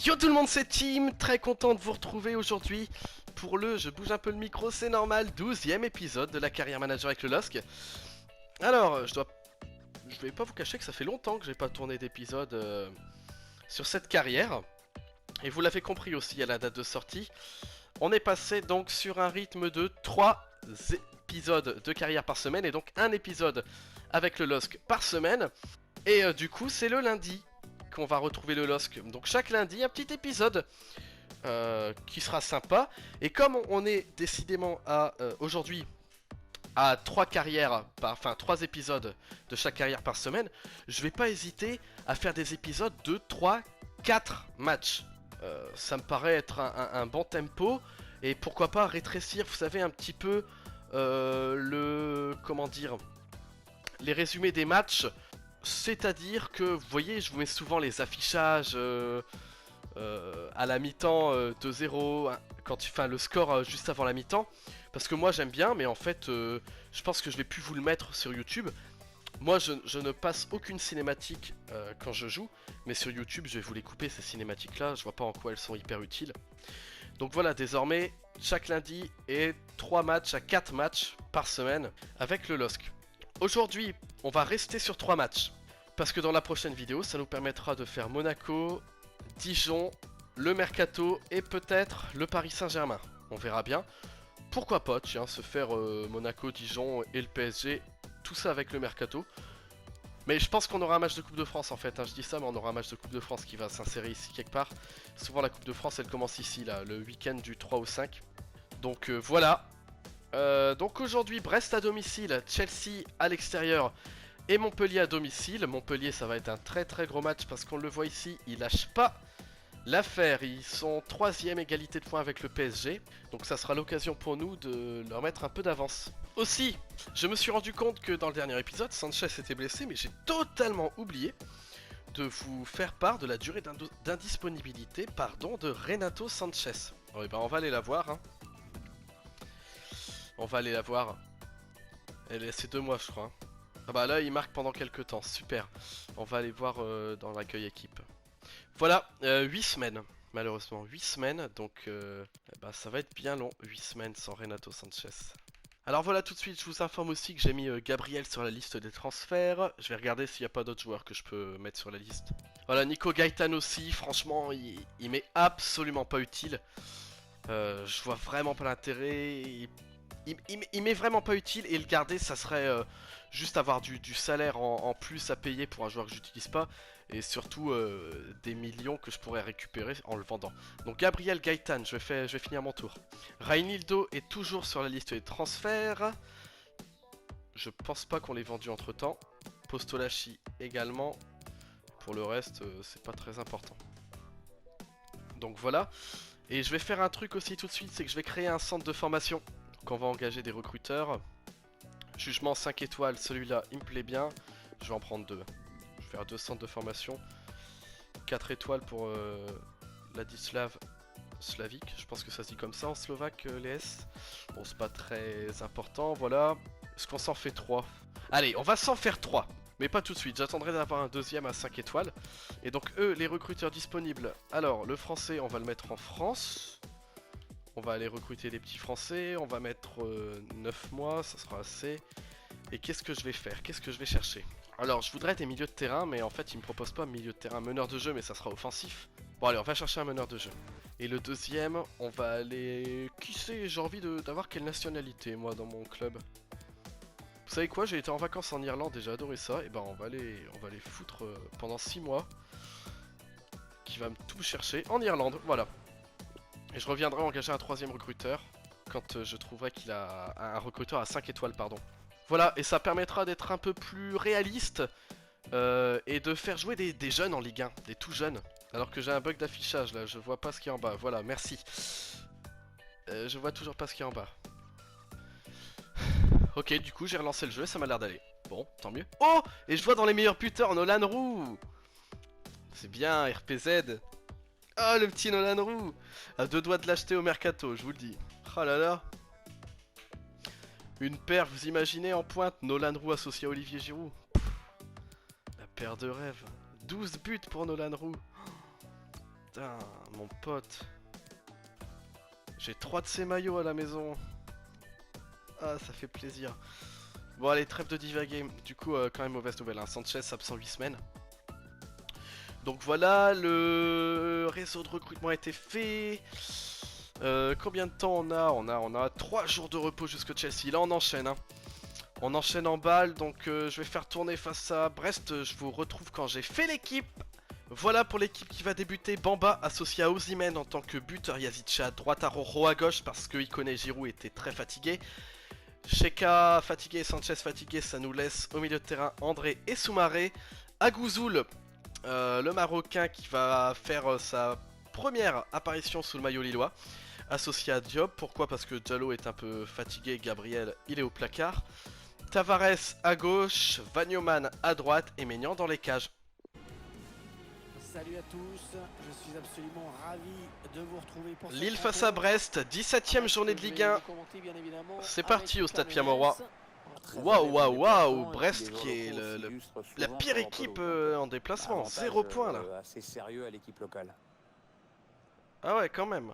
Yo tout le monde, c'est Tim, très content de vous retrouver aujourd'hui pour je bouge un peu le micro, c'est normal, 12e épisode de la carrière manager avec le LOSC. Alors, je vais pas vous cacher que ça fait longtemps que j'ai pas tourné d'épisode sur cette carrière. Et vous l'avez compris aussi à la date de sortie. On est passé donc sur un rythme de 3 épisodes de carrière par semaine et donc un épisode avec le LOSC par semaine. Et du coup, c'est le lundi qu'on va retrouver le LOSC. Donc chaque lundi, un petit épisode qui sera sympa. Et comme on est décidément à aujourd'hui à 3 carrières, enfin 3 épisodes de chaque carrière par semaine, je vais pas hésiter à faire des épisodes de 3-4 matchs. Ça me paraît être un bon tempo. Et pourquoi pas rétrécir, vous savez, un petit peu comment dire, les résumés des matchs. C'est-à-dire que, vous voyez, je vous mets souvent les affichages à la mi-temps 2-0, enfin le score juste avant la mi-temps. Parce que moi j'aime bien, mais en fait, je pense que je vais plus vous le mettre sur YouTube. Moi je ne passe aucune cinématique quand je joue, mais sur YouTube je vais vous les couper ces cinématiques là, je vois pas en quoi elles sont hyper utiles. Donc voilà, désormais, chaque lundi et 3 matchs à 4 matchs par semaine avec le LOSC. Aujourd'hui, on va rester sur 3 matchs. Parce que dans la prochaine vidéo, ça nous permettra de faire Monaco, Dijon, le Mercato et peut-être le Paris Saint-Germain. On verra bien. Pourquoi pas, tiens, se faire Monaco, Dijon et le PSG, tout ça avec le Mercato. Mais je pense qu'on aura un match de Coupe de France en fait, hein, je dis ça, mais on aura un match de Coupe de France qui va s'insérer ici quelque part. Souvent la Coupe de France elle commence ici, là, le week-end du 3 au 5. Donc voilà. Donc aujourd'hui, Brest à domicile, Chelsea à l'extérieur et Montpellier à domicile. Montpellier, ça va être un très très gros match parce qu'on le voit ici, ils lâchent pas l'affaire. Ils sont 3ème égalité de points avec le PSG. Donc ça sera l'occasion pour nous de leur mettre un peu d'avance. Aussi, je me suis rendu compte que dans le dernier épisode, Sanchez était blessé, mais j'ai totalement oublié de vous faire part de la durée d'indisponibilité de Renato Sanchez. Oh, et ben on va aller la voir. Hein. On va aller la voir. C'est 2 mois je crois. Ah bah là il marque pendant quelques temps, super. On va aller voir dans l'accueil équipe. Voilà, 8 semaines malheureusement, 8 semaines, donc bah, ça va être bien long, 8 semaines sans Renato Sanchez. Alors voilà, tout de suite je vous informe aussi que j'ai mis Gabriel sur la liste des transferts. Je vais regarder s'il n'y a pas d'autres joueurs que je peux mettre sur la liste. Voilà, Nico Gaëtan aussi, franchement il m'est absolument pas utile. Je vois vraiment pas l'intérêt. Il m'est vraiment pas utile et le garder ça serait juste avoir du salaire en plus à payer pour un joueur que j'utilise pas et surtout des millions que je pourrais récupérer en le vendant. Donc Gabriel Gaëtan, je vais finir mon tour. Reinildo est toujours sur la liste des transferts. Je pense pas qu'on l'ait vendu entre temps. Postolachi également. Pour le reste c'est pas très important. Donc voilà. Et je vais faire un truc aussi tout de suite, c'est que je vais créer un centre de formation. Donc on va engager des recruteurs. Jugement 5 étoiles, celui-là il me plaît bien. Je vais en prendre 2. Je vais faire 2 centres de formation. 4 étoiles pour Ladislav Slavik. Je pense que ça se dit comme ça en slovaque, les S. Bon, c'est pas très important, voilà. Est-ce qu'on s'en fait 3? Allez, on va s'en faire 3. Mais pas tout de suite, j'attendrai d'avoir un deuxième à 5 étoiles. Et donc eux, les recruteurs disponibles. Alors, le français, on va le mettre en France. On va aller recruter des petits français. On va mettre 9 mois, ça sera assez. Et qu'est-ce que je vais faire? Qu'est-ce que je vais chercher? Alors, je voudrais des milieux de terrain, mais en fait, ils me proposent pas milieu de terrain meneur de jeu, mais ça sera offensif. Bon, allez, on va chercher un meneur de jeu. Et le deuxième, on va aller... Qui sait, j'ai envie d'avoir quelle nationalité, moi, dans mon club. Vous savez quoi, j'ai été en vacances en Irlande et j'ai adoré ça. Et ben on va aller foutre pendant 6 mois. Qui va tout chercher en Irlande, voilà. Et je reviendrai engager un 3ème recruteur. Quand je trouverai qu'il a un recruteur à 5 étoiles, pardon. Voilà, et ça permettra d'être un peu plus réaliste. Et de faire jouer des jeunes en Ligue 1, des tout jeunes. Alors que j'ai un bug d'affichage là, je vois pas ce qu'il y a en bas, voilà, merci. Je vois toujours pas ce qu'il y a en bas. Ok, du coup j'ai relancé le jeu, ça m'a l'air d'aller. Bon, tant mieux. Oh, et je vois dans les meilleurs buteurs Nolan Roux. C'est bien, RPZ. Oh, le petit Nolan Roux. À 2 doigts de l'acheter au Mercato, je vous le dis. Oh là là. Une paire, vous imaginez, en pointe, Nolan Roux associé à Olivier Giroud. Pff, la paire de rêve. 12 buts pour Nolan Roux. Putain, mon pote. J'ai 3 de ces maillots à la maison. Ah, ça fait plaisir. Bon, allez, trêve de divaguer. Du coup, quand même mauvaise nouvelle, hein. Sanchez absent 8 semaines. Donc voilà, le réseau de recrutement a été fait. Combien de temps on a on a 3 jours de repos jusqu'au Chelsea. Là, on enchaîne, hein. On enchaîne en balle, donc je vais faire tourner face à Brest. Je vous retrouve quand j'ai fait l'équipe. Voilà pour l'équipe qui va débuter. Bamba associé à Osimhen en tant que buteur. Yazici à droite, Aroro à gauche parce que Ikoné et Giroud étaient très fatigués. Sheka fatigué, Sanchez fatigué, ça nous laisse au milieu de terrain André et Soumaré. Agouzoul, le Marocain qui va faire sa première apparition sous le maillot lillois. Associé à Diop, pourquoi? Parce que Diallo est un peu fatigué, Gabriel il est au placard. Tavares à gauche, Vagnoman à droite et Maignan dans les cages. Salut à tous, je suis absolument ravi de vous retrouver pour Lille face à Brest, 17ème journée de Ligue 1. C'est parti au stade Pierre-Mauroy. Waouh, waouh, waouh, Brest qui est la pire équipe en déplacement, 0 points là. Assez sérieux à l'équipe locale. Ah ouais, quand même.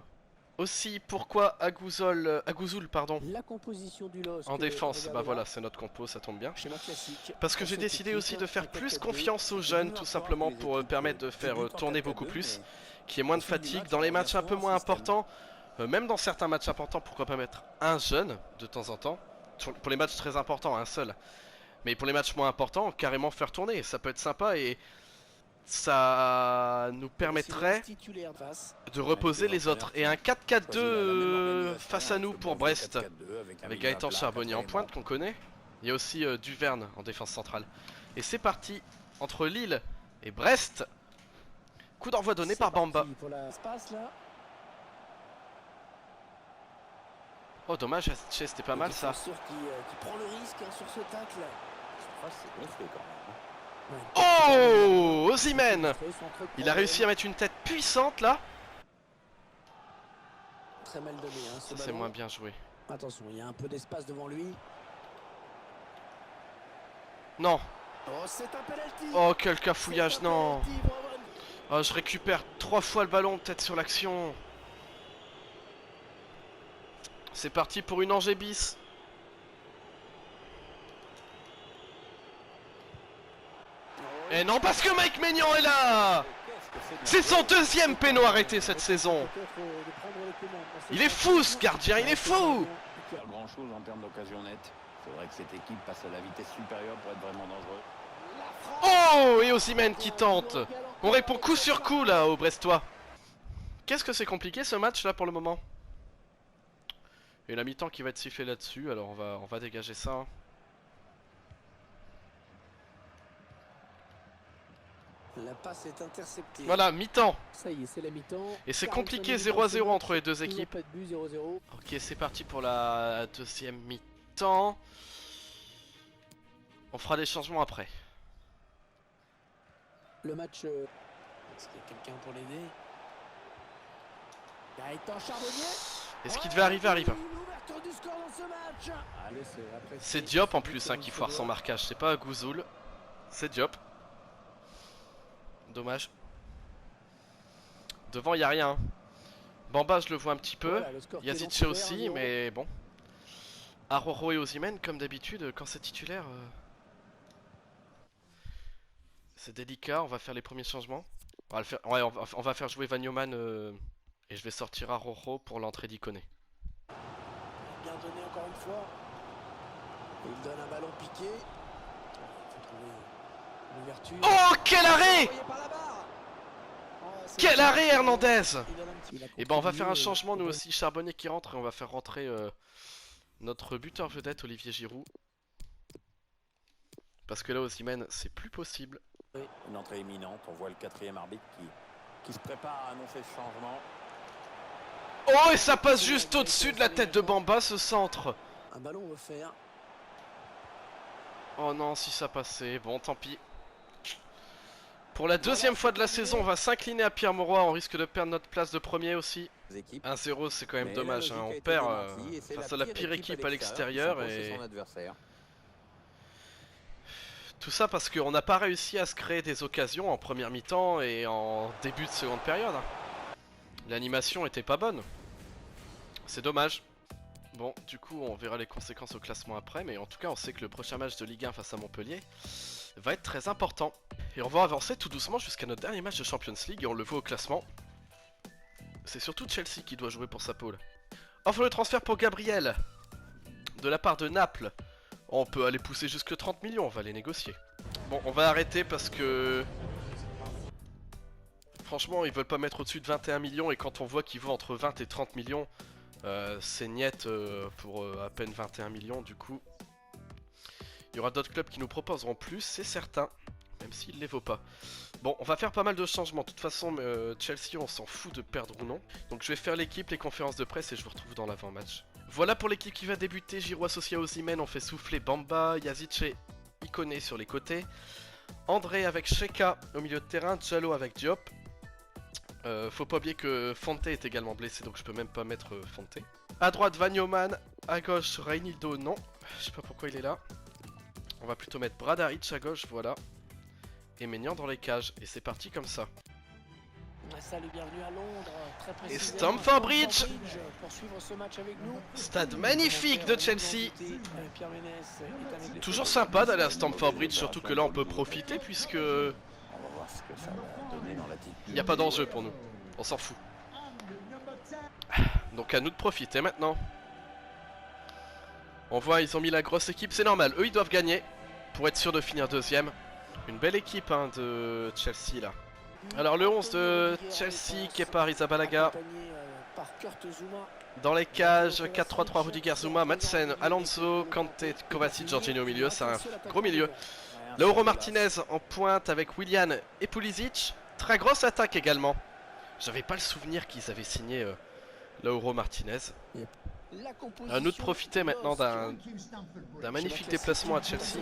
Aussi, pourquoi Agouzoul, pardon, La composition du LOSC en défense? Bah voilà, c'est notre compo, ça tombe bien. Schéma classique. Parce que j'ai décidé aussi de faire plus confiance aux jeunes, tout simplement pour permettre de faire tourner beaucoup plus, qu'il y ait moins de fatigue dans les matchs un peu moins importants. Même dans certains matchs importants, pourquoi pas mettre un jeune de temps en temps. Pour les matchs très importants, un seul. Mais pour les matchs moins importants, carrément faire tourner, ça peut être sympa et ça nous permettrait de reposer les autres. Et un 4-4-2 face à nous pour Brest, avec Gaëtan Charbonnier en pointe qu'on connaît. Il y a aussi Duverne en défense centrale. Et c'est parti entre Lille et Brest. Coup d'envoi donné par Bamba. Oh dommage, c'était pas mal ça. Qui prend le risque sur ce tacle. Oh, Osimhen, il a réussi à mettre une tête puissante là. Très mal donné, hein, ça c'est moins bien joué. Attention, il y a un peu d'espace devant lui. Non. Oh, c'est un penalty. Oh, quel cafouillage, non. Oh, je récupère 3 fois le ballon peut-être sur l'action. C'est parti pour une Angers bis. Et non, parce que Mike Maignan est là. C'est son deuxième péno arrêté cette saison. Il est fou ce gardien, il est fou. Faire grand chose en termes d'occasion nette. C'est vrai que cette équipe passe à la vitesse supérieure pour être vraiment dangereux. Oh, et Osimhen qui tente. On répond coup sur coup là au Brestois. Qu'est-ce que c'est compliqué ce match là pour le moment. Et la mi-temps qui va être sifflée là-dessus, alors on va dégager ça. Hein. La passe est interceptée. Voilà, mi-temps. Ça y est, c'est la mi-temps. Et c'est compliqué 0-0 entre les deux équipes. Pas de but, 0-0. Ok, c'est parti pour la deuxième mi-temps. On fera des changements après. Le match... Est-ce qu'il y a quelqu'un pour l'aider? Gaëtan Charbonnier. Et ce qui devait arriver arrive. L'ouverture du score dans ce match. C'est Diop en plus hein, qui foire son marquage. C'est pas Agouzoul. C'est Diop. Dommage. Devant il n'y a rien. Bamba je le vois un petit peu. Voilà, Yazici aussi mais bon. Aroro et Osimhen comme d'habitude quand c'est titulaire. C'est délicat, on va faire les premiers changements. On va, le faire, ouais, on va faire jouer Vagnoman et je vais sortir Aroro pour l'entrée d'Ikoné. Bien donné encore une fois. Il donne un ballon piqué. Oh quel arrêt! Quel arrêt Hernandez! Et ben on va faire un changement nous aussi, Charbonnier qui rentre et on va faire rentrer notre buteur vedette Olivier Giroud. Parce que là Osimhen c'est plus possible. Une entrée imminente, on voit le 4e arbitre qui se prépare à annoncer ce changement. Oh et ça passe juste au-dessus de la tête de Bamba ce centre. Un ballon offert. Oh non si ça passait, bon tant pis. Pour la deuxième fois de la saison, on va s'incliner à Pierre-Mauroy, on risque de perdre notre place de premier aussi. 1-0 c'est quand même dommage, hein. On perd face à la pire équipe à l'extérieur et... Tout ça parce qu'on n'a pas réussi à se créer des occasions en première mi-temps et en début de seconde période. L'animation était pas bonne. C'est dommage. Bon, du coup, on verra les conséquences au classement après, mais en tout cas, on sait que le prochain match de Ligue 1 face à Montpellier va être très important. Et on va avancer tout doucement jusqu'à notre dernier match de Champions League, et on le voit au classement. C'est surtout Chelsea qui doit jouer pour sa pôle. Enfin, le transfert pour Gabriel, de la part de Naples. On peut aller pousser jusque 30 millions, on va les négocier. Bon, on va arrêter parce que... Franchement, ils veulent pas mettre au-dessus de 21 millions, et quand on voit qu'ils vaut entre 20 et 30 millions... c'est niet pour à peine 21 millions, du coup il y aura d'autres clubs qui nous proposeront plus, c'est certain, même s'il les vaut pas. Bon, on va faire pas mal de changements, de toute façon Chelsea on s'en fout de perdre ou non, donc je vais faire l'équipe, les conférences de presse et je vous retrouve dans l'avant-match. Voilà pour l'équipe qui va débuter. Giroud associé à Osimhen, on fait souffler Bamba, Yazic et Ikoné sur les côtés, André avec Sheka au milieu de terrain, Diallo avec Diop. Faut pas oublier que Fonte est également blessé, donc je peux même pas mettre Fonte. A droite Vanyoman, à gauche Reinildo, non, je sais pas pourquoi il est là. On va plutôt mettre Bradaric à gauche, voilà. Et Maignan dans les cages, et c'est parti comme ça. Salut, bienvenue à Londres, très Et précisément Stamford Bridge, pour suivre ce match avec nous. stade magnifique de Chelsea. Pierre Ménès est avec Toujours sympa d'aller à Stamford Bridge, surtout que là on peut profiter puisque... On va voir ce que ça va donner dans l'attitude. Il n'y a pas d'enjeu pour nous, on s'en fout. Donc à nous de profiter maintenant. On voit, ils ont mis la grosse équipe, c'est normal, eux ils doivent gagner pour être sûr de finir deuxième. Une belle équipe hein, de Chelsea là. Alors le 11 de Chelsea, Kepa Arrizabalaga. Dans les cages, 4-3-3, Rudiger, Zuma, Madsen, Alonso, Kanté, Kovacic, Jorginho au milieu, c'est un gros milieu. Lauro Martinez en pointe avec Willian et Pulisic. Très grosse attaque également. J'avais pas le souvenir qu'ils avaient signé Lauro Martinez. À nous de profiter maintenant d'un magnifique déplacement à Chelsea.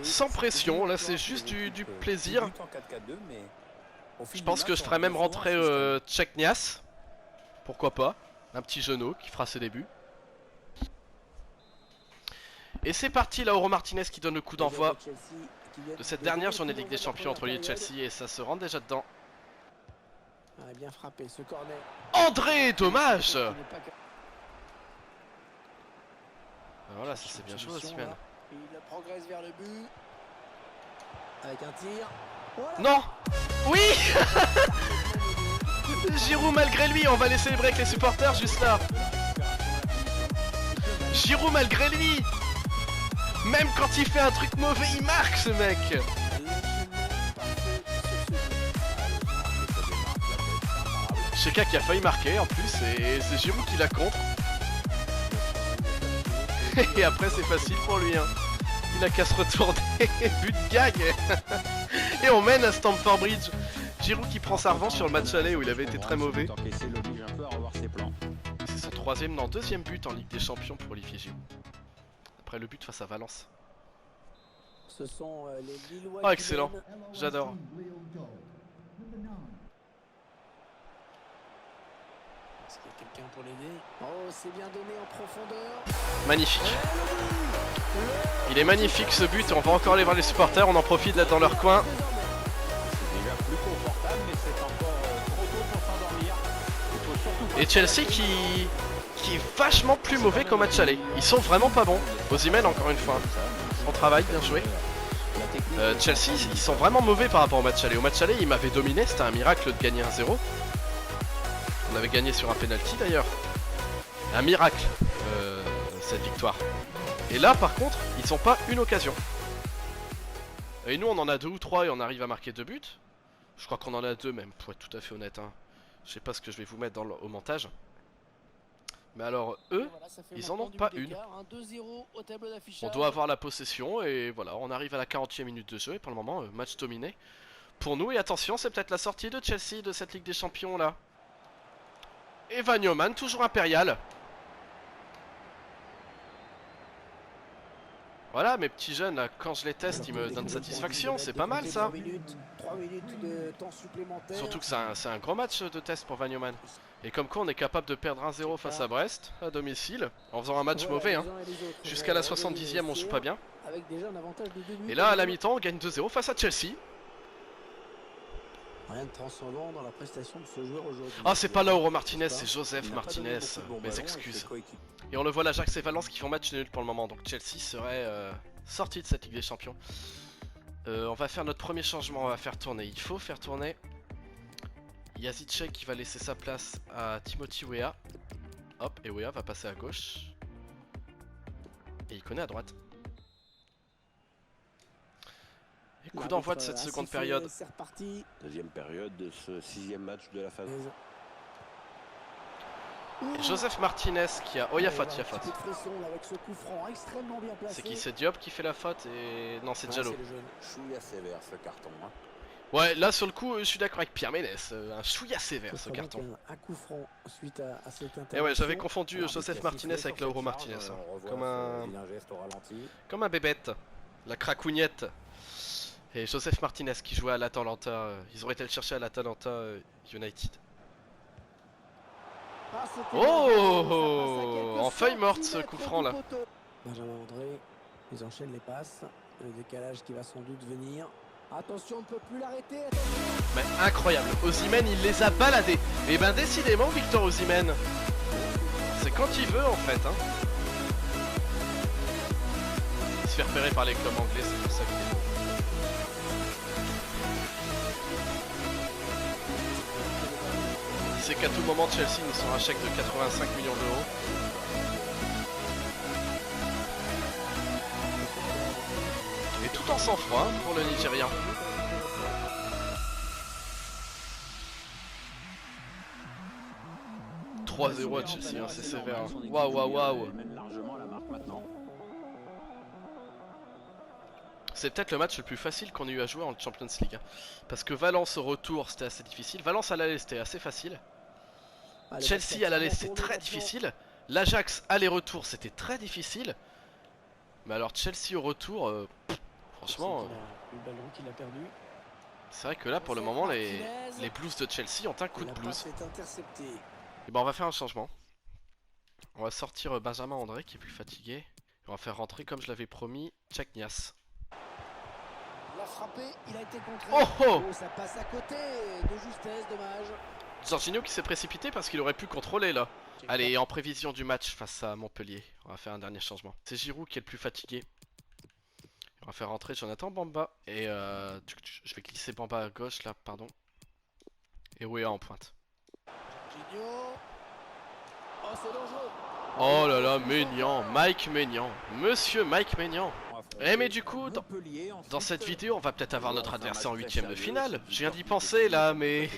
Sans pression, là c'est juste du plaisir. Je pense que je ferai même rentrer Tcheknias. Pourquoi pas. Un petit genou qui fera ses débuts. Et c'est parti, Lauro Martinez qui donne le coup d'envoi de cette dernière journée de Ligue des Champions entre Lille et Chelsea. Et ça se rentre déjà dedans. Bien frappé ce corner. André, dommage. Voilà, ça c'est bien joué Osimhen. Il progresse vers le but. Avec un tir. Voilà. Non. Oui. Giroud malgré lui, on va les célébrer avec les supporters juste là. Giroud malgré lui. Même quand il fait un truc mauvais, il marque ce mec. Sheka qui a failli marquer en plus et c'est Giroud qui la contre. Et après c'est facile pour lui hein. Il a qu'à se retourner. But de gag. Et on mène à Stamford Bridge. Giroud qui prend sa revanche sur le match aller où il avait été très mauvais. C'est son troisième, non deuxième but en Ligue des Champions pour Olivier Giroud. Après le but face à Valence. Ce sont les Lillois. Oh excellent, j'adore. Est-ce qu'il y a quelqu'un pour l'aider? Oh, c'est bien donné en profondeur. Magnifique. Il est magnifique ce but, on va encore aller voir les supporters, on en profite d'être dans leur coin. Et Chelsea qui est vachement plus mauvais qu'au match aller. Ils sont vraiment pas bons. Osimhen encore une fois. Son travail, bien joué. Chelsea, ils sont vraiment mauvais par rapport au match aller. Au match aller, ils m'avaient dominé, c'était un miracle de gagner 1-0. On avait gagné sur un penalty d'ailleurs. Un miracle, cette victoire. Et là, par contre, ils n'ont pas une occasion. Et nous, on en a 2 ou 3 et on arrive à marquer 2 buts. Je crois qu'on en a 2 même, pour être tout à fait honnête. Hein. Je sais pas ce que je vais vous mettre au montage. Mais alors, eux, voilà, ils en ont pas une. On doit avoir la possession et voilà, on arrive à la 40e minute de jeu et pour le moment, match dominé pour nous. Et attention, c'est peut-être la sortie de Chelsea de cette Ligue des Champions là. Et Vanyoman, toujours impérial. Voilà, mes petits jeunes, là, quand je les teste, ils me donnent satisfaction, c'est pas mal ça. 3 minutes de temps supplémentaire. Surtout que c'est un gros match de test pour Vanyoman. Et comme quoi on est capable de perdre 1-0 face à Brest, à domicile, en faisant un match mauvais. Hein. Jusqu'à la 70e on joue pas bien. Et là à la mi-temps on gagne 2-0 face à Chelsea. Rien de transcendant dans la prestation de ce joueur aujourd'hui. Ah, c'est pas Lauro Martinez, Pas. c'est Joseph Il n'a pas donné Martinez. beaucoup de bons Mes ballons et excuses. ses coéquipiers- Et on le voit, l'Ajax et Valence qui font match nul pour le moment. Donc Chelsea serait sorti de cette Ligue des Champions. On va faire notre premier changement, on va faire tourner. Il faut faire tourner Yazicek qui va laisser sa place à Timothy Weah. Hop, et Weah va passer à gauche. Et il connaît à droite. Et coup d'envoi de cette seconde période. C'est reparti. Deuxième période de ce 6e match de la phase. Et Joseph Martinez qui a... Oh, il y a faute, il y a Un petit faute. peu de pression, là, avec ce coup franc extrêmement bien placé. C'est qui? C'est Diop qui fait la faute et... Non, c'est Ouais, Diallo. c'est le jeune. Chouïa sévère ce carton. Hein. Ouais, là sur le coup, je suis d'accord avec Pierre Ménès. Un chouïa sévère ce sera donc carton. un coup franc suite à cette intervention. Et ouais, j'avais confondu Alors, Joseph il a Martinez sifflé avec sur Lauro cette Martinez. charge, on revoit Comme ce un... vilain geste au ralenti. Comme un bébête. La cracougnette. Et Joseph Martinez qui jouait à l'Atalanta. Ils auraient été le chercher à l'Atalanta United. Ah, c'était Oh, bien, ça passe à quelques en feuille morte, ce centimètres coup franc, là. du poteau. Benjamin André, ils enchaînent les passes. Le décalage qui va sans doute venir. Attention, on ne peut plus l'arrêter. Mais incroyable. Osimhen, il les a baladés. Et ben décidément, Victor Osimhen. C'est quand il veut en fait. Hein. Il se fait repérer par les clubs anglais, c'est pour ça qu'il est bon. C'est qu'à tout moment Chelsea nous sort un chèque de 85 millions d'euros. Et tout en sang-froid hein, pour le Nigérian. « 3-0 à Chelsea, hein, c'est sévère. Hein. Waouh, waouh, waouh. Elle mène largement la marque maintenant. C'est peut-être le match le plus facile qu'on ait eu à jouer en Champions League. Hein. Parce que Valence au retour c'était assez difficile. Valence à l'aller c'était assez facile. Chelsea à l'aller c'est très difficile. L'Ajax aller-retour c'était très difficile. Mais alors Chelsea au retour, franchement, Le ballon qu'il a perdu. c'est vrai que là pour le moment les Blues de Chelsea ont un coup de La blues. passe est interceptée. Et ben on va faire un changement. On va sortir Benjamin André qui est plus fatigué. Et on va faire rentrer comme je l'avais promis Tchaknias. Il a frappé, il a été contré. Oh oh, Ça passe à côté de justesse, dommage. Jorginho qui s'est précipité parce qu'il aurait pu contrôler là. Allez, en prévision du match face à Montpellier, on va faire un dernier changement. C'est Giroud qui est le plus fatigué. On va faire rentrer Jonathan Bamba. Et je vais glisser Bamba à gauche là, pardon. Et Weah en pointe. Gigno. Oh, c'est dangereux. Oh là là, Maignan, Mike Maignan, Monsieur Mike Maignan. Eh mais du coup, dans cette vidéo, on va peut-être avoir notre adversaire en huitième de finale. Je viens d'y penser là, mais...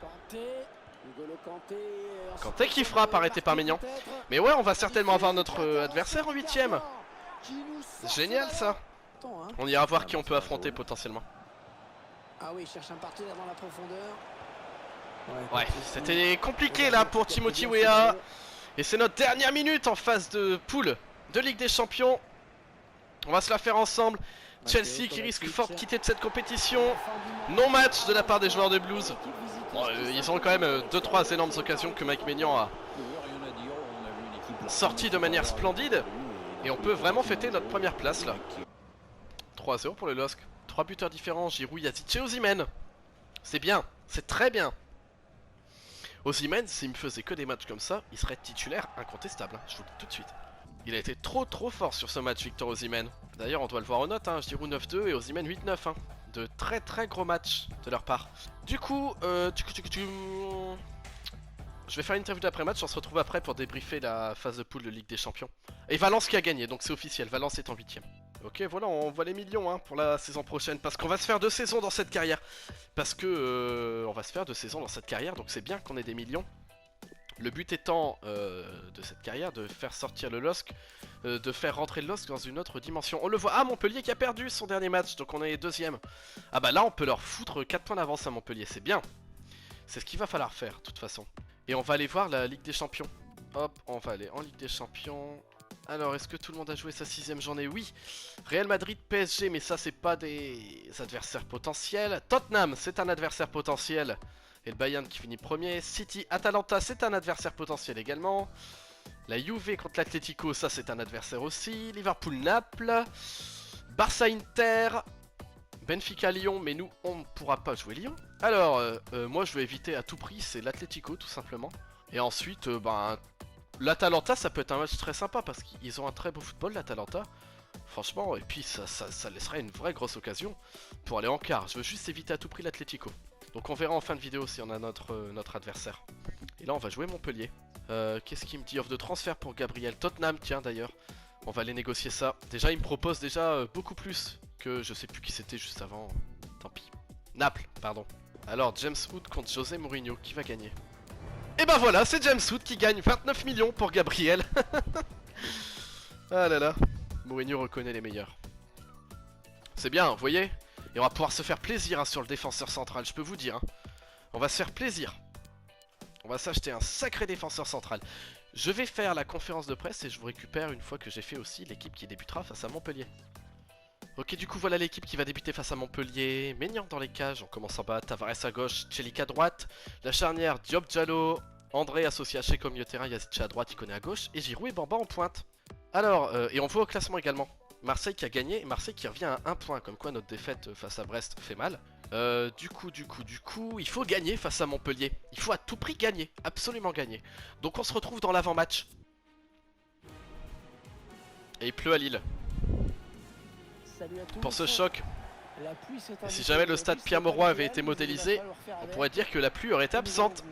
Kanté, N'Golo Kanté. Kanté qui frappe, arrêté par Maignan. Mais ouais, on va certainement avoir notre adversaire en huitième. Génial ça. On ira voir qui on peut affronter potentiellement. Ah oui, il cherche un partenaire dans la profondeur. Ouais, c'était compliqué là pour Timothy Weah. Et c'est notre dernière minute en phase de poule de Ligue des Champions. On va se la faire ensemble. Chelsea qui risque fort de quitter de cette compétition. Non-match de la part des joueurs de Blues. Bon, ils ont quand même 2-3 énormes occasions que Mike Maignan a sorti de manière splendide. Et on peut vraiment fêter notre première place là. 3-0 pour le LOSC. 3 buteurs différents, Giroud, Yazic et Osimhen. C'est bien, c'est très bien. Osimhen, s'il me faisait que des matchs comme ça, il serait titulaire incontestable, hein, je vous le dis tout de suite. Il a été trop fort sur ce match, Victor Osimhen. D'ailleurs, on doit le voir aux notes, hein, Giroud 9-2 et Osimhen 8-9. Hein. De très gros matchs de leur part. Du coup, je vais faire une interview d'après-match, on se retrouve après pour débriefer la phase de poule de Ligue des Champions. Et Valence qui a gagné, donc c'est officiel, Valence est en 8ème. Ok, voilà, on voit les millions hein, pour la saison prochaine, parce qu'on va se faire 2 saisons dans cette carrière. Parce que on va se faire 2 saisons dans cette carrière, donc c'est bien qu'on ait des millions. Le but étant de cette carrière de faire sortir le LOSC, de faire rentrer le LOSC dans une autre dimension. On le voit, ah Montpellier qui a perdu son dernier match, donc on est 2ème. Ah bah là on peut leur foutre 4 points d'avance à Montpellier, c'est bien. C'est ce qu'il va falloir faire, de toute façon. Et on va aller voir la Ligue des Champions. Hop, on va aller en Ligue des Champions. Alors, est-ce que tout le monde a joué sa 6ème journée? Oui. Real Madrid, PSG, mais ça, c'est pas des adversaires potentiels. Tottenham, c'est un adversaire potentiel. Et le Bayern qui finit premier. City, Atalanta, c'est un adversaire potentiel également. La Juve contre l'Atlético, ça, c'est un adversaire aussi. Liverpool, Naples. Barça, Inter. Benfica-Lyon, mais nous, on ne pourra pas jouer Lyon. Alors, moi, je vais éviter à tout prix, c'est l'Atlético, tout simplement. Et ensuite, l'Atalanta, ça peut être un match très sympa, parce qu'ils ont un très beau football, l'Atalanta. Franchement, et puis ça laisserait une vraie grosse occasion pour aller en quart. Je veux juste éviter à tout prix l'Atlético. Donc on verra en fin de vidéo si on a notre adversaire. Et là, on va jouer Montpellier. Qu'est-ce qu'il me dit? Offre de transfert pour Gabriel. Tottenham, tiens, d'ailleurs. On va aller négocier ça. Déjà, il me propose déjà beaucoup plus que je sais plus qui c'était juste avant. Tant pis. Naples, pardon. Alors, James Wood contre José Mourinho. Qui va gagner? Et ben voilà, c'est James Wood qui gagne 29 millions pour Gabriel. Ah là là. Mourinho reconnaît les meilleurs. C'est bien, vous voyez? Et on va pouvoir se faire plaisir hein, sur le défenseur central, je peux vous dire. Hein. On va se faire plaisir. On va s'acheter un sacré défenseur central. Je vais faire la conférence de presse et je vous récupère une fois que j'ai fait aussi l'équipe qui débutera face à Montpellier. Ok, du coup voilà l'équipe qui va débuter face à Montpellier. Maignan dans les cages, on commence en bas, Tavares à gauche, Celik à droite. La charnière, Diop Diallo, André associé à Cheikh au milieu de terrain, Yazici à droite, il connaît à gauche. Et Giroud et Bamba en pointe. Alors, et on voit au classement également. Marseille qui a gagné et Marseille qui revient à 1 point. Comme quoi notre défaite face à Brest fait mal. Du coup, il faut gagner face à Montpellier. Il faut à tout prix gagner, absolument gagner. Donc on se retrouve dans l'avant-match. Et il pleut à Lille. Pour ce choc. Et si jamais le stade Pierre-Mauroy avait été modélisé, on pourrait dire que la pluie aurait été absente.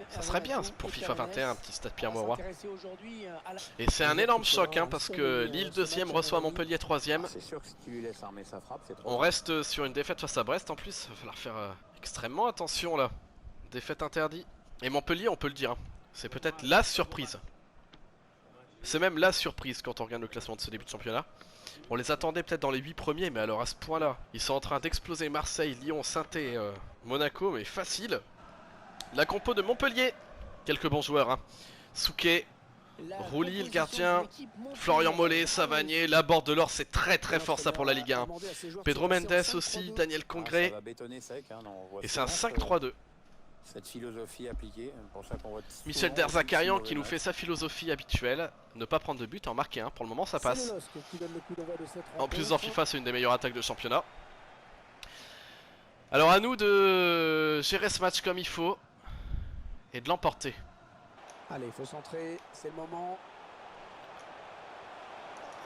Ça serait bien pour FIFA 21, un petit stade Pierre-Mauroy. Et c'est un énorme choc hein, parce que Lille 2ème reçoit Montpellier 3ème. On reste sur une défaite face à Brest en plus, il va falloir faire extrêmement attention là. Défaite interdite. Et Montpellier, on peut le dire, hein, c'est peut-être la surprise. C'est même la surprise quand on regarde le classement de ce début de championnat. On les attendait peut-être dans les 8 premiers, mais alors à ce point-là, ils sont en train d'exploser Marseille, Lyon, Saint-Étienne, Monaco, mais facile. La compo de Montpellier, quelques bons joueurs, hein. Souquet, Rouly, le gardien, Florian Mollet, Savanier, Laborde de l'Or, c'est très très fort ça pour la Ligue 1. Pedro Mendes aussi, Daniel Congré, et c'est un 5-3-2. Cette philosophie appliquée, pour ça qu'on voit Michel Derzakarian qui nous fait sa philosophie habituelle, ne pas prendre de but, en marquer un, pour le moment ça passe. En plus dans FIFA c'est une des meilleures attaques de championnat. Alors à nous de gérer ce match comme il faut et de l'emporter. Allez, il faut centrer, c'est le moment.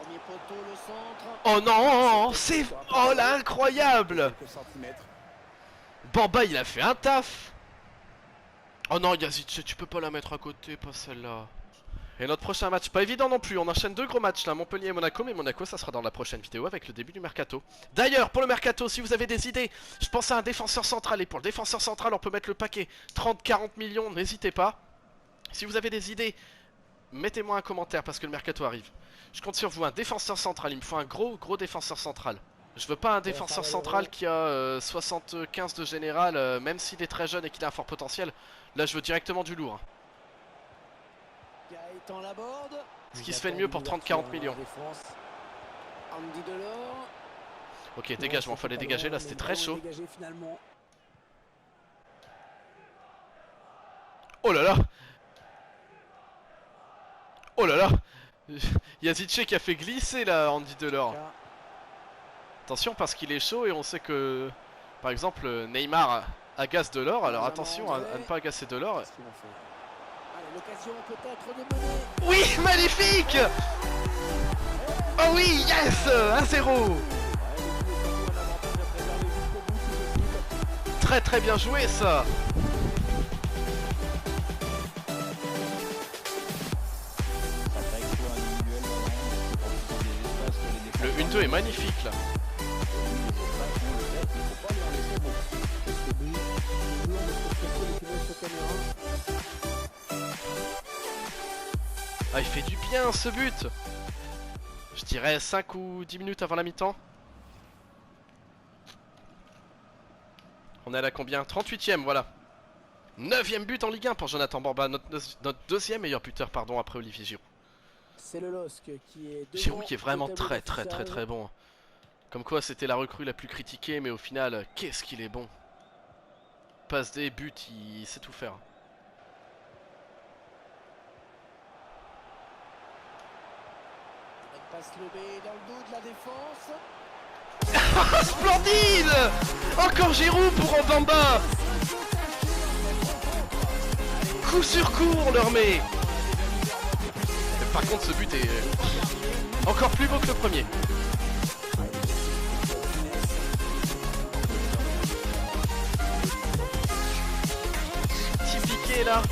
Premier poteau, le centre. Oh non, c'est... Oh là, incroyable. Bamba il a fait un taf. Oh non Yazici, tu peux pas la mettre à côté, pas celle-là. Et notre prochain match, pas évident non plus, on enchaîne 2 gros matchs là, Montpellier et Monaco, mais Monaco ça sera dans la prochaine vidéo avec le début du mercato. D'ailleurs, pour le mercato, si vous avez des idées, je pense à un défenseur central, et pour le défenseur central on peut mettre le paquet 30-40 millions, n'hésitez pas. Si vous avez des idées, mettez-moi un commentaire parce que le mercato arrive. Je compte sur vous, un défenseur central, il me faut un gros défenseur central. Je veux pas un défenseur central qui a 75 de général, même s'il est très jeune et qu'il a un fort potentiel. Là je veux directement du lourd. Ce qui se fait de mieux pour 30-40 millions. Ok, dégagement, fallait dégager, là c'était très chaud. Oh là là. Oh là là. Yazici qui a fait glisser là Andy Delors. Attention parce qu'il est chaud et on sait que par exemple Neymar agace Delors, alors attention à ne pas agacer Delors. Oui, magnifique. Oh oui, yes, 1-0. Très bien joué ça. Le 1-2 est magnifique là. Ah, il fait du bien ce but. Je dirais 5 ou 10 minutes avant la mi-temps. On est à la combien? 38ème, voilà. 9ème but en Ligue 1 pour Jonathan Bamba, notre 2ème meilleur buteur, pardon, après Olivier Giroud. C'est le LOSC qui est devant. Giroud qui est vraiment très bon. Comme quoi c'était la recrue la plus critiquée, mais au final, qu'est-ce qu'il est bon. Passe des buts, il sait tout faire. Passe lobé dans le dos de la défense. Splendide! Encore Giroud pour Bamba. Coup sur coup, on leur met. Par contre, ce but est encore plus beau que le premier. Petit piqué là.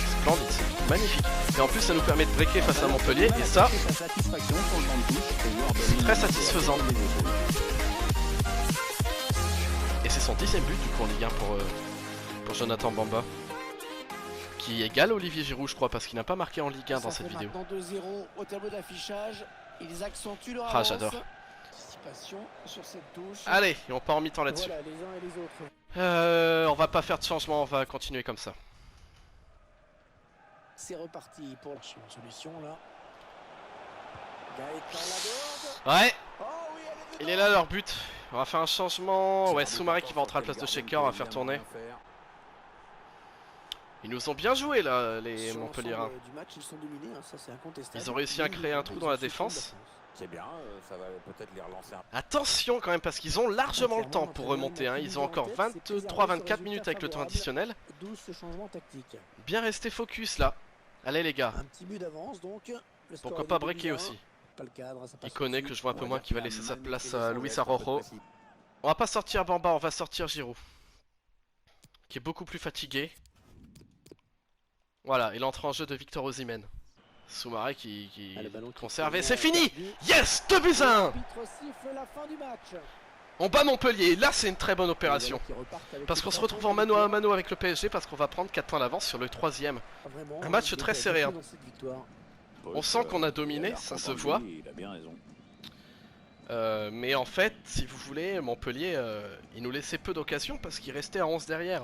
Splendide, magnifique. Et en plus, ça nous permet de breaker face à Montpellier. Et ça, c'est très satisfaisant. Et c'est son 10ème but du coup en Ligue 1 pour Jonathan Bamba. Qui égale Olivier Giroud je crois parce qu'il n'a pas marqué en Ligue 1 dans cette vidéo. Au tableau d'affichage, ils accentuent leur Ah j'adore. Sur cette touche. Allez, et on part en mi-temps là-dessus. Voilà, les uns et les autres. On va pas faire de changement, on va continuer comme ça. C'est reparti pour une solution là. Gaëtan Laborde. Ouais, Oh oui, elle il est là leur but. On va faire un changement. Ouais, Soumaré qui va entrer à la place de Shaker, on va faire tourner. Ils nous ont bien joué là, les Montpelliérains. Ils ont réussi à créer un trou dans la défense. C'est bien, ça va peut-être les relancer un peu. Attention quand même parce qu'ils ont largement le temps pour remonter. Hein. Ils ont encore 23-24 minutes avec le temps additionnel. Bien rester focus là. Allez les gars. Un petit but d'avance donc. Pourquoi pas breaker aussi. Il connaît que je vois un peu moins qu'il va laisser sa place à Luis Arrojo. On va pas sortir Bamba, on va sortir Giroud. Qui est beaucoup plus fatigué. Voilà, et l'entrée en jeu de Victor Osimhen. Soumaré qui conserve et c'est fini. Yes, 2-1. On bat Montpellier, là c'est une très bonne opération. Parce qu'on se retrouve en mano à mano avec le PSG parce qu'on va prendre 4 points d'avance sur le 3ème. Un match très serré. Hein. On sent qu'on a dominé, ça se voit. Mais en fait, si vous voulez, Montpellier, il nous laissait peu d'occasions parce qu'il restait à 11 derrière.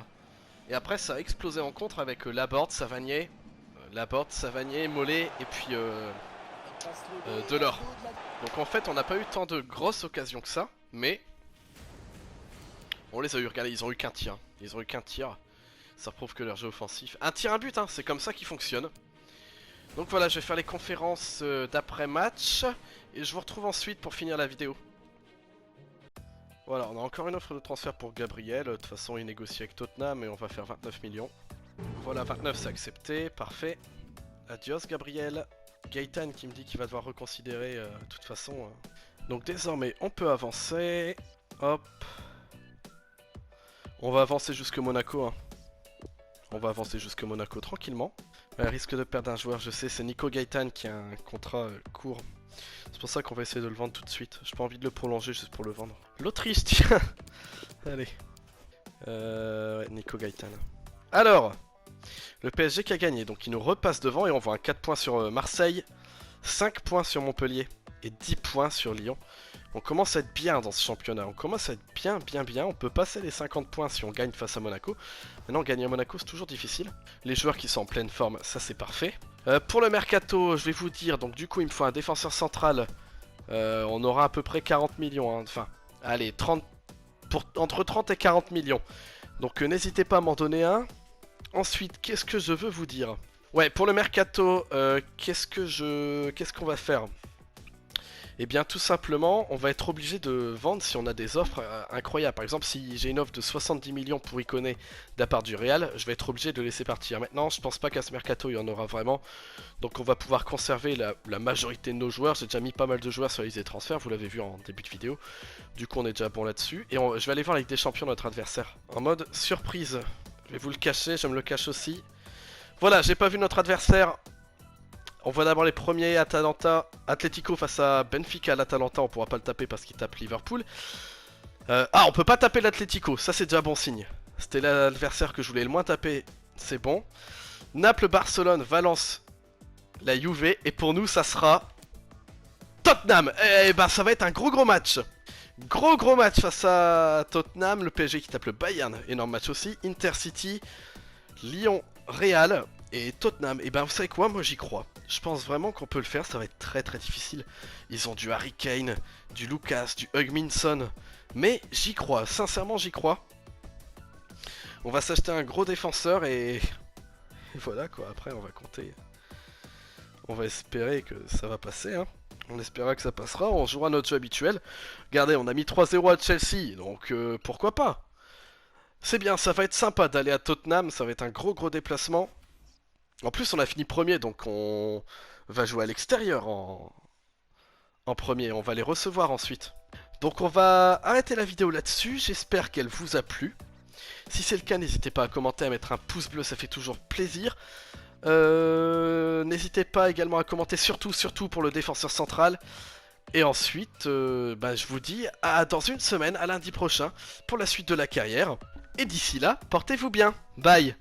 Et après, ça a explosé en contre avec Laborde, Savanier, Mollet et puis Delors. Donc en fait, on n'a pas eu tant de grosses occasions que ça, mais on les a eu. Regardez, ils ont eu qu'un tir. Ils ont eu qu'un tir. Ça prouve que leur jeu offensif. Un tir, un but, hein, c'est comme ça qu'il fonctionne. Donc voilà, je vais faire les conférences d'après-match et je vous retrouve ensuite pour finir la vidéo. Voilà, on a encore une offre de transfert pour Gabriel. De toute façon, il négocie avec Tottenham et on va faire 29 millions. Voilà, 29 c'est accepté, parfait. Adios Gabriel. Gaëtan qui me dit qu'il va devoir reconsidérer de toute façon. Donc désormais, on peut avancer. Hop. On va avancer jusque Monaco. Hein. On va avancer jusque Monaco tranquillement. Risque de perdre un joueur, je sais, c'est Nico Gaëtan qui a un contrat court. C'est pour ça qu'on va essayer de le vendre tout de suite. J'ai pas envie de le prolonger juste pour le vendre. L'Autriche, tiens. Allez. Ouais, Nico Gaëtan. Alors, le PSG qui a gagné. Donc il nous repasse devant et on voit un 4 points sur Marseille, 5 points sur Montpellier et 10 points sur Lyon. On commence à être bien dans ce championnat. On commence à être bien. On peut passer les 50 points si on gagne face à Monaco. Maintenant, gagner à Monaco, c'est toujours difficile. Les joueurs qui sont en pleine forme, ça c'est parfait. Pour le mercato, je vais vous dire, donc du coup, il me faut un défenseur central. On aura à peu près 40 millions. Hein. Enfin, allez, entre 30 et 40 millions. Donc n'hésitez pas à m'en donner un. Ensuite, qu'est-ce que je veux vous dire? Ouais, pour le mercato, qu'est-ce qu'on va faire? Eh bien tout simplement, on va être obligé de vendre si on a des offres incroyables. Par exemple, si j'ai une offre de 70 millions pour Iconé de la part du Real, je vais être obligé de le laisser partir. Maintenant, je pense pas qu'à ce mercato, il y en aura vraiment. Donc on va pouvoir conserver la majorité de nos joueurs. J'ai déjà mis pas mal de joueurs sur les listes transferts, vous l'avez vu en début de vidéo. Du coup, on est déjà bon là-dessus. Et je vais aller voir la Ligue des Champions notre adversaire. En mode surprise. Je vais vous le cacher, je me le cache aussi. Voilà, j'ai pas vu notre adversaire. On voit d'abord les premiers Atalanta, Atlético face à Benfica. L'Atalanta, on pourra pas le taper parce qu'il tape Liverpool. On peut pas taper l'Atlético, ça c'est déjà bon signe. C'était l'adversaire que je voulais le moins taper, c'est bon. Naples, Barcelone, Valence, la Juve. Et pour nous, ça sera Tottenham. Et bah ça va être un gros match. Gros match face à Tottenham. Le PSG qui tape le Bayern, énorme match aussi. Intercity, Lyon, Real. Et Tottenham, et ben vous savez quoi, moi j'y crois. Je pense vraiment qu'on peut le faire, ça va être très difficile. Ils ont du Harry Kane, du Lucas, du Hugminson. Mais j'y crois, sincèrement j'y crois. On va s'acheter un gros défenseur et voilà quoi, après on va compter On va espérer que ça va passer, hein. On espérera que ça passera, on jouera notre jeu habituel. Regardez, on a mis 3-0 à Chelsea, donc pourquoi pas. C'est bien, ça va être sympa d'aller à Tottenham, ça va être un gros déplacement. En plus, on a fini premier, donc on va jouer à l'extérieur en premier, on va les recevoir ensuite. Donc on va arrêter la vidéo là-dessus, j'espère qu'elle vous a plu. Si c'est le cas, n'hésitez pas à commenter, à mettre un pouce bleu, ça fait toujours plaisir. N'hésitez pas également à commenter, surtout pour le défenseur central. Et ensuite, je vous dis à dans une semaine, à lundi prochain, pour la suite de la carrière. Et d'ici là, portez-vous bien. Bye.